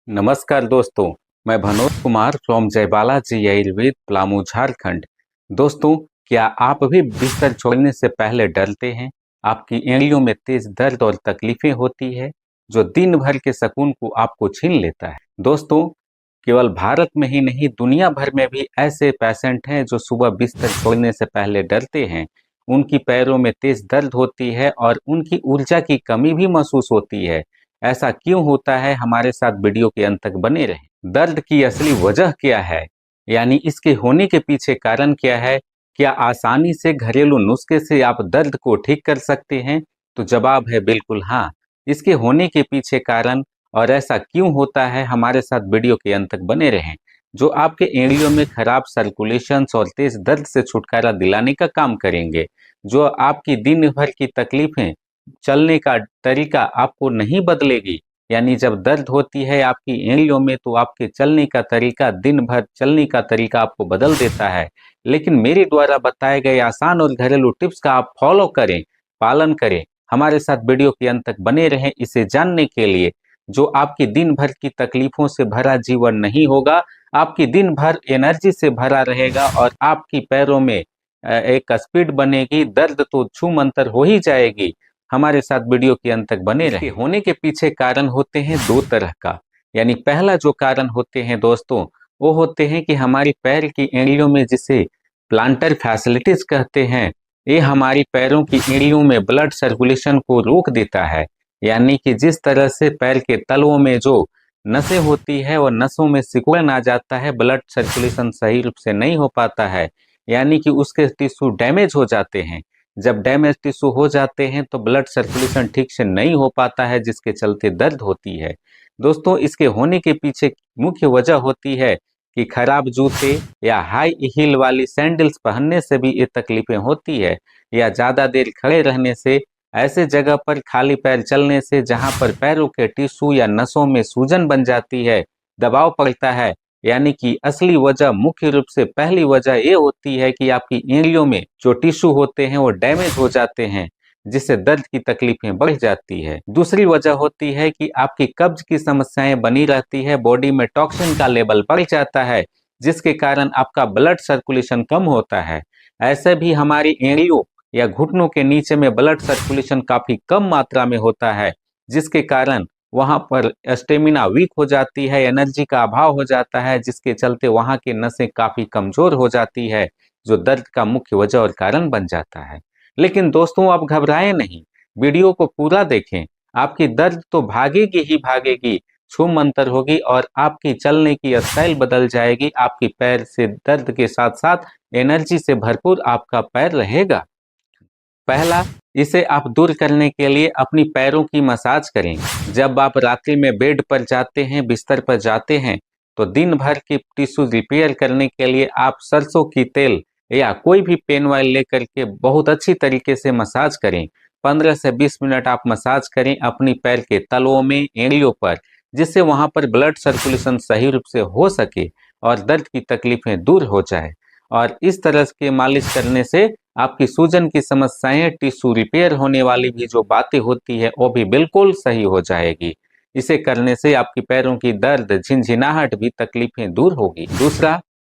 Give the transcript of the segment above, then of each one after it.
नमस्कार दोस्तों, मैं भनोज कुमार फ्रॉम जय बालाजी आयुर्वेद पलामू झारखंड। दोस्तों, क्या आप भी बिस्तर छोड़ने से पहले डरते हैं? आपकी एड़ियों में तेज दर्द और तकलीफें होती है जो दिन भर के सुकून को आपको छीन लेता है। दोस्तों, केवल भारत में ही नहीं दुनिया भर में भी ऐसे पेशेंट हैं जो सुबह बिस्तर छोड़ने से पहले डरते हैं। उनकी पैरों में तेज दर्द होती है और उनकी ऊर्जा की कमी भी महसूस होती है। ऐसा क्यों होता है? हमारे साथ वीडियो के अंत तक बने रहें। दर्द की असली वजह क्या है, यानी इसके होने के पीछे कारण क्या है? क्या आसानी से घरेलू नुस्खे से आप दर्द को ठीक कर सकते हैं? तो जवाब है बिल्कुल हाँ। इसके होने के पीछे कारण और ऐसा क्यों होता है, हमारे साथ वीडियो के अंत तक बने रहें, जो आपके एड़ियों में खराब सर्कुलेशन और तेज दर्द से छुटकारा दिलाने का काम करेंगे, जो आपकी दिन भर की तकलीफें, चलने का तरीका आपको नहीं बदलेगी। यानी जब दर्द होती है आपकी एड़ियों में तो आपके चलने का तरीका, दिन भर चलने का तरीका आपको बदल देता है। लेकिन मेरे द्वारा बताए गए आसान और घरेलू टिप्स का आप फॉलो करें, पालन करें। हमारे साथ वीडियो के अंत तक बने रहें इसे जानने के लिए, जो आपकी दिन भर की तकलीफों से भरा जीवन नहीं होगा, आपकी दिन भर एनर्जी से भरा रहेगा और आपकी पैरों में एक स्पीड बनेगी। दर्द तो छूमंतर हो ही जाएगी। हमारे साथ वीडियो के अंत तक बने रहें। होने के पीछे कारण होते हैं दो तरह का। यानी पहला जो कारण होते हैं दोस्तों, वो होते हैं कि हमारी पैर की एड़ियों में, जिसे प्लांटर फैसिलिटीज कहते हैं, ये हमारी पैरों की एड़ियों में ब्लड सर्कुलेशन को रोक देता है। यानी कि जिस तरह से पैर के तलवों में जो नसें होती है और नसों में सिकुड़न आ जाता है, ब्लड सर्कुलेशन सही रूप से नहीं हो पाता है, यानी कि उसके टिश्यू डैमेज हो जाते हैं। जब डैमेज टिश्यू हो जाते हैं तो ब्लड सर्कुलेशन ठीक से नहीं हो पाता है, जिसके चलते दर्द होती है। दोस्तों, इसके होने के पीछे मुख्य वजह होती है कि खराब जूते या हाई हील वाली सैंडल्स पहनने से भी ये तकलीफें होती है, या ज़्यादा देर खड़े रहने से, ऐसे जगह पर खाली पैर चलने से जहां पर पैरों के टिश्यू या नसों में सूजन बन जाती है, दबाव पड़ता है। यानी कि असली वजह, मुख्य रूप से पहली वजह ये होती है कि आपकी एड़ियों में जो टिश्यू होते हैं वो डैमेज हो जाते हैं, जिससे दर्द की तकलीफें बढ़ जाती है। दूसरी वजह होती है कि आपकी कब्ज की समस्याएं बनी रहती है, बॉडी में टॉक्सिन का लेवल बढ़ जाता है, जिसके कारण आपका ब्लड सर्कुलेशन कम होता है। ऐसे भी हमारी एड़ियों या घुटनों के नीचे में ब्लड सर्कुलेशन काफी कम मात्रा में होता है, जिसके कारण वहां पर स्टेमिना वीक हो जाती है, एनर्जी का अभाव हो जाता है, जिसके चलते वहां की नसें काफी कमजोर हो जाती है, जो दर्द का मुख्य वजह और कारण बन जाता है। लेकिन दोस्तों, आप घबराएं नहीं, वीडियो को पूरा देखें। आपकी दर्द तो भागेगी ही भागेगी, छूम अंतर होगी और आपकी चलने की स्टाइल बदल जाएगी। आपकी पैर से दर्द के साथ साथ एनर्जी से भरपूर आपका पैर रहेगा। पहला, इसे आप दूर करने के लिए अपनी पैरों की मसाज करें। जब आप रात्रि में बेड पर जाते हैं, बिस्तर पर जाते हैं, तो दिन भर की टिश्यू रिपेयर करने के लिए आप सरसों की तेल या कोई भी पेन ऑयल लेकर के बहुत अच्छी तरीके से मसाज करें। 15 से 20 मिनट आप मसाज करें अपनी पैर के तलवों में, एड़ियों पर, जिससे वहां पर ब्लड सर्कुलेशन सही रूप से हो सके और दर्द की तकलीफें दूर हो जाए। और इस तरह के मालिश करने से आपकी सूजन की समस्याएं, टिश्यू रिपेयर होने वाली भी जो बातें होती है वो भी बिल्कुल सही हो जाएगी। इसे करने से आपकी पैरों की दर्द, झिनझिनाहट भी तकलीफें दूर होगी। दूसरा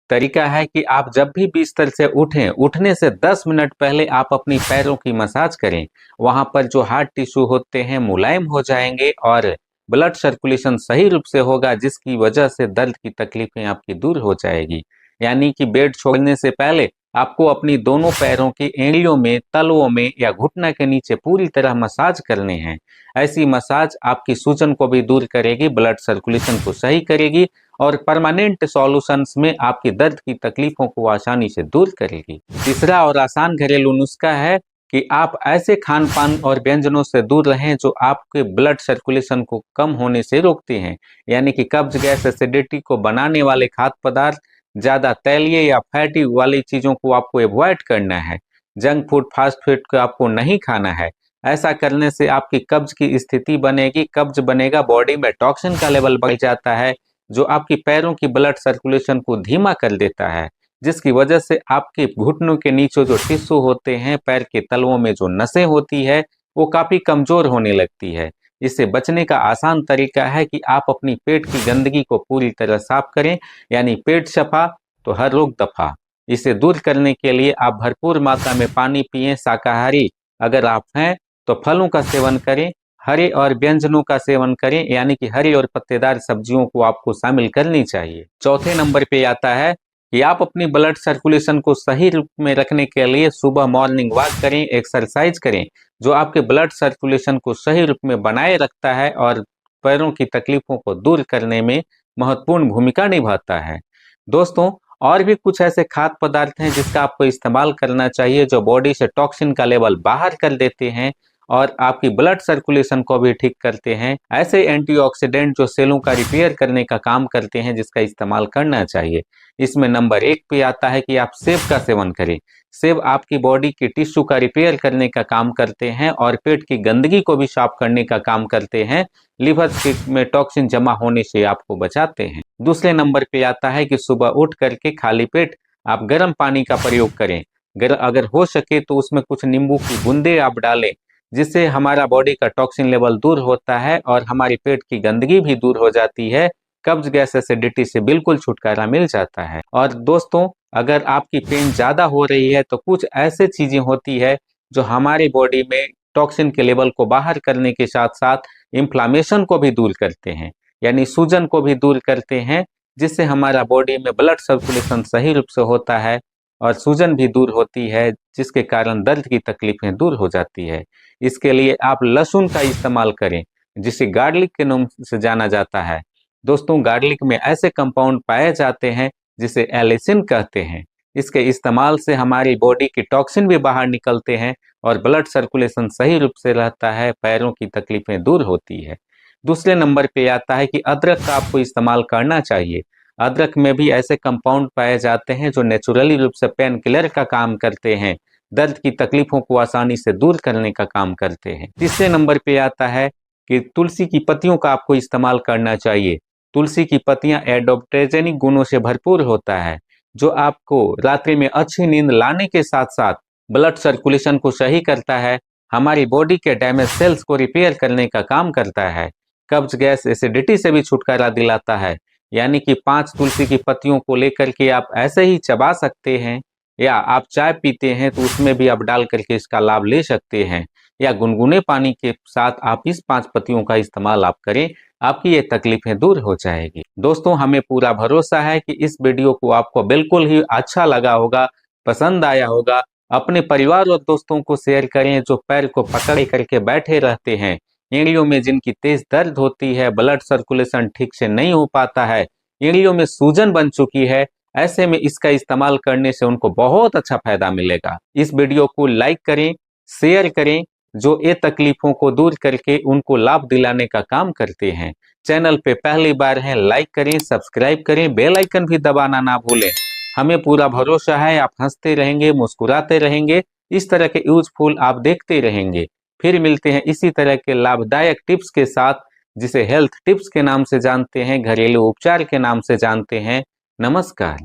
तरीका है कि आप जब भी बिस्तर से उठें, उठने से 10 मिनट पहले आप अपनी पैरों की मसाज करें। वहां पर जो हार्ड टिश्यू होते हैं मुलायम हो जाएंगे और ब्लड सर्कुलेशन सही रूप से होगा, जिसकी वजह से दर्द की तकलीफें आपकी दूर हो जाएगी। यानी कि बेड छोड़ने से पहले आपको अपनी दोनों पैरों की एड़ियों में, तलवों में या घुटना के नीचे पूरी तरह मसाज करने हैं। ऐसी मसाज आपकी सूजन को भी दूर करेगी, ब्लड सर्कुलेशन को सही करेगी और परमानेंट सॉल्यूशंस में आपकी दर्द की तकलीफों को आसानी से दूर करेगी। तीसरा और आसान घरेलू नुस्खा है कि आप ऐसे खान पान और व्यंजनों से दूर रहें जो आपके ब्लड सर्कुलेशन को कम होने से रोकते हैं। यानी कि कब्ज, गैस, एसिडिटी को बनाने वाले खाद्य पदार्थ, ज़्यादा तैलीय या फैटी वाली चीज़ों को आपको अवॉइड करना है। जंक फूड, फास्ट फूड को आपको नहीं खाना है। ऐसा करने से आपकी कब्ज की स्थिति बनेगी, कब्ज बनेगा, बॉडी में टॉक्सिन का लेवल बढ़ जाता है, जो आपकी पैरों की ब्लड सर्कुलेशन को धीमा कर देता है, जिसकी वजह से आपके घुटनों के नीचे जो टिश्यू होते हैं, पैर के तलवों में जो नसें होती है, वो काफ़ी कमज़ोर होने लगती है, इससे बचने का आसान तरीका है कि आप अपनी पेट की गंदगी को पूरी तरह साफ करें, यानी पेट सफा तो हर रोग दफा। इसे दूर करने के लिए आप भरपूर मात्रा में पानी पिएं। शाकाहारी अगर आप हैं तो फलों का सेवन करें, हरे और व्यंजनों का सेवन करें, यानी कि हरी और पत्तेदार सब्जियों को आपको शामिल करनी चाहिए। चौथे नंबर पे आता है कि आप अपनी ब्लड सर्कुलेशन को सही रूप में रखने के लिए सुबह मॉर्निंग वॉक करें, एक्सरसाइज करें, जो आपके ब्लड सर्कुलेशन को सही रूप में बनाए रखता है और पैरों की तकलीफों को दूर करने में महत्वपूर्ण भूमिका निभाता है। दोस्तों, और भी कुछ ऐसे खाद्य पदार्थ हैं जिसका आपको इस्तेमाल करना चाहिए जो बॉडी से टॉक्सिन का लेवल बाहर कर देते हैं और आपकी ब्लड सर्कुलेशन को भी ठीक करते हैं। ऐसे एंटीऑक्सीडेंट जो सेलों का रिपेयर करने का काम करते हैं, जिसका इस्तेमाल करना चाहिए। इसमें नंबर 1 पे आता है कि आप सेब का सेवन करें। सेब आपकी बॉडी की टिश्यू का रिपेयर करने का काम करते हैं और पेट की गंदगी को भी साफ करने का काम करते हैं। लिवर में टॉक्सिन जमा होने से आपको बचाते हैं। दूसरे नंबर पे आता है कि सुबह उठ करके खाली पेट आप गर्म पानी का प्रयोग करें। अगर हो सके तो उसमें कुछ नींबू की बूंदे आप डालें, जिससे हमारा बॉडी का टॉक्सिन लेवल दूर होता है और हमारी पेट की गंदगी भी दूर हो जाती है। कब्ज, गैस, एसिडिटी से बिल्कुल छुटकारा मिल जाता है। और दोस्तों, अगर आपकी पेन ज़्यादा हो रही है तो कुछ ऐसे चीज़ें होती है जो हमारी बॉडी में टॉक्सिन के लेवल को बाहर करने के साथ साथ इन्फ्लामेशन को भी दूर करते हैं, यानी सूजन को भी दूर करते हैं, जिससे हमारा बॉडी में ब्लड सर्कुलेशन सही रूप से होता है और सूजन भी दूर होती है, जिसके कारण दर्द की तकलीफें दूर हो जाती है। इसके लिए आप लहसुन का इस्तेमाल करें, जिसे गार्लिक के नाम से जाना जाता है। दोस्तों, गार्लिक में ऐसे कंपाउंड पाए जाते हैं जिसे एलिसिन कहते हैं। इसके इस्तेमाल से हमारी बॉडी की टॉक्सिन भी बाहर निकलते हैं और ब्लड सर्कुलेशन सही रूप से रहता है, पैरों की तकलीफें दूर होती है। दूसरे नंबर पे आता है कि अदरक का आपको इस्तेमाल करना चाहिए। अदरक में भी ऐसे कंपाउंड पाए जाते हैं जो नेचुरली रूप से पेन किलर का काम करते हैं, दर्द की तकलीफों को आसानी से दूर करने का काम करते हैं। तीसरे नंबर पे आता है कि तुलसी की पत्तियों का आपको इस्तेमाल करना चाहिए। तुलसी की पत्तियां एडोप्टेजेनिक गुणों से भरपूर होता है, जो आपको रात्रि में अच्छी नींद लाने के साथ साथ ब्लड सर्कुलेशन को सही करता है, हमारी बॉडी के डैमेज सेल्स को रिपेयर करने का काम करता है, कब्ज, गैस, एसिडिटी से भी छुटकारा दिलाता है। यानी कि 5 तुलसी की पत्तियों को लेकर के आप ऐसे ही चबा सकते हैं, या आप चाय पीते हैं तो उसमें भी आप डाल करके इसका लाभ ले सकते हैं, या गुनगुने पानी के साथ आप इस 5 पत्तियों का इस्तेमाल आप करें, आपकी ये तकलीफें दूर हो जाएगी। दोस्तों, हमें पूरा भरोसा है कि इस वीडियो को आपको बिल्कुल ही अच्छा लगा होगा, पसंद आया होगा। अपने परिवार और दोस्तों को शेयर करें जो पैर को पकड़े करके बैठे रहते हैं, एड़ियों में जिनकी तेज दर्द होती है, ब्लड सर्कुलेशन ठीक से नहीं हो पाता है, एड़ियों में सूजन बन चुकी है। ऐसे में इसका इस्तेमाल करने से उनको बहुत अच्छा फायदा मिलेगा। इस वीडियो को लाइक करें, शेयर करें, जो ये तकलीफों को दूर करके उनको लाभ दिलाने का काम करते हैं। चैनल पे पहली बार हैं, लाइक करें, सब्सक्राइब करें, बेल आइकन भी दबाना ना भूलें। हमें पूरा भरोसा है आप हंसते रहेंगे, मुस्कुराते रहेंगे, इस तरह के यूजफुल आप देखते रहेंगे। फिर मिलते हैं इसी तरह के लाभदायक टिप्स के साथ, जिसे हेल्थ टिप्स के नाम से जानते हैं, घरेलू उपचार के नाम से जानते हैं। नमस्कार।